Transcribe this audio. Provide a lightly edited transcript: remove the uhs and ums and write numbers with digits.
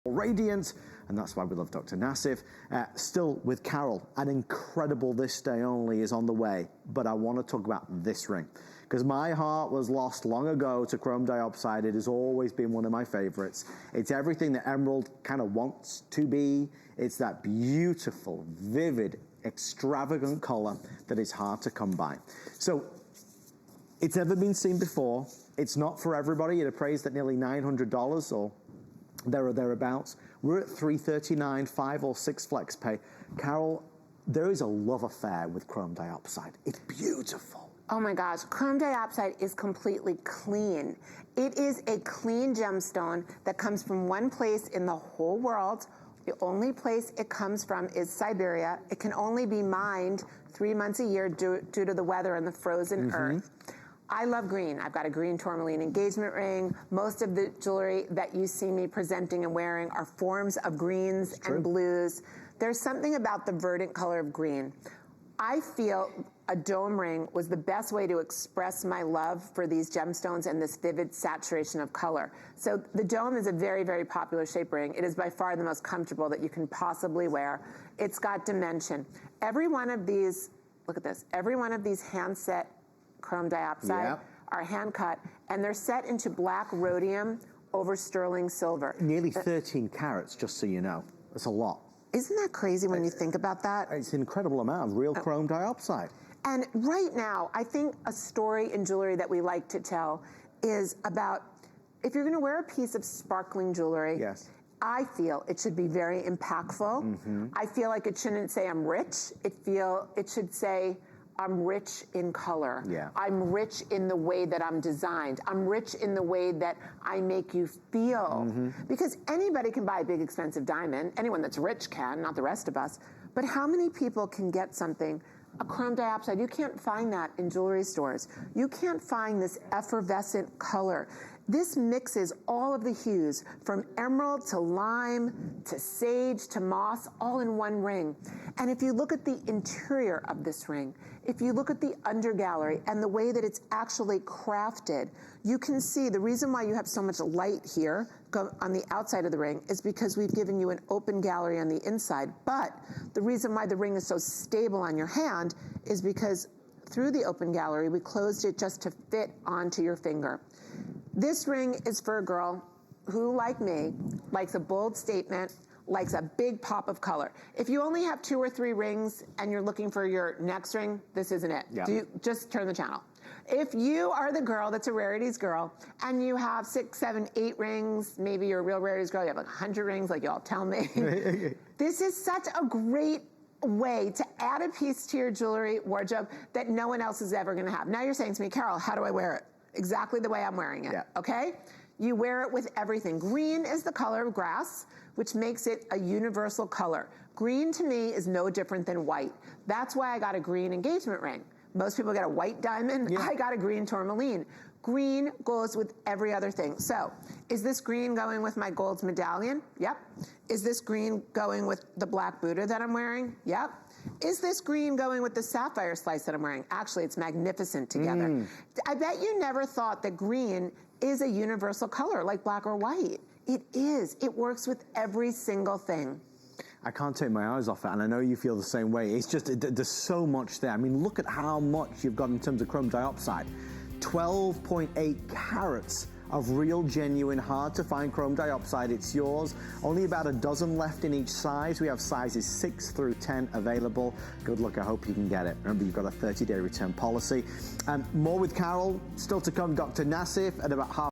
radiant, and that's why we love Dr. Nassif. Still with Carol, an incredible this day only is on the way, but I want to talk about this ring because my heart was lost long ago to chrome diopside. It has always been one of my favorites. It's everything that emerald kind of wants to be. It's that beautiful, vivid, extravagant color that is hard to come by. So it's never been seen before. It's not for everybody. It appraised at nearly $900 or there or thereabouts. We're at $339, 5 or 6 flex pay. Carol, there is a love affair with chrome diopside. It's beautiful. Oh my gosh, chrome diopside is completely clean. It is a clean gemstone that comes from one place in the whole world. The only place it comes from is Siberia. It can only be mined 3 months a year due to the weather and the frozen earth. I love green. I've got a green tourmaline engagement ring. Most of the jewelry that you see me presenting and wearing are forms of greens and blues. There's something about the verdant color of green. I feel a dome ring was the best way to express my love for these gemstones and this vivid saturation of color. So the dome is a very, very popular shape ring. It is by far the most comfortable that you can possibly wear. It's got dimension. Every one of these, look at this, every one of these hand set chrome diopside are hand cut, and they're set into black rhodium over sterling silver. Nearly 13 carats, just so you know. That's a lot. Isn't that crazy when you think about that? It's an incredible amount of real chrome diopside. And right now, I think a story in jewelry that we like to tell is about, if you're gonna wear a piece of sparkling jewelry, I feel it should be very impactful. I feel like it shouldn't say I'm rich. It should say, I'm rich in color. I'm rich in the way that I'm designed. I'm rich in the way that I make you feel. Because anybody can buy a big expensive diamond. Anyone that's rich can, not the rest of us. But how many people can get something, a chrome diopside? You can't find that in jewelry stores. You can't find this effervescent color. This mixes all of the hues from emerald to lime to sage to moss all in one ring. And if you look at the interior of this ring, if you look at the undergallery and the way that it's actually crafted, you can see the reason why you have so much light here on the outside of the ring is because we've given you an open gallery on the inside. But the reason why the ring is so stable on your hand is because through the open gallery, we closed it just to fit onto your finger. This ring is for a girl who, like me, likes a bold statement, likes a big pop of color. If you only have 2 or 3 rings and you're looking for your next ring, this isn't it. Just turn the channel. If you are the girl that's a Rarities girl and you have 6, 7, 8 rings, maybe you're a real Rarities girl, you have like 100 rings like you all tell me. This is such a great way to add a piece to your jewelry wardrobe that no one else is ever gonna have. Now you're saying to me, Carol, how do I wear it? Exactly the way I'm wearing it, okay? You wear it with everything. Green is the color of grass, which makes it a universal color. Green to me is no different than white. That's why I got a green engagement ring. Most people get a white diamond. I got a green tourmaline. Green goes with every other thing. So, is this green going with my gold medallion? Yep. Is this green going with the black Buddha that I'm wearing? Yep. Is this green going with the sapphire slice that I'm wearing? Actually, it's magnificent together. I bet you never thought that green is a universal color like black or white. It is. It works with every single thing. I can't take my eyes off it, and I know you feel the same way. It's just, there's so much there. I mean, look at how much you've got in terms of chrome diopside. 12.8 carats of real, genuine, hard-to-find chrome diopside. It's yours. Only about a dozen left in each size. We have sizes 6 through 10 available. Good luck. I hope you can get it. Remember, you've got a 30-day return policy. More with Carol. Still to come, Dr. Nassif at about half.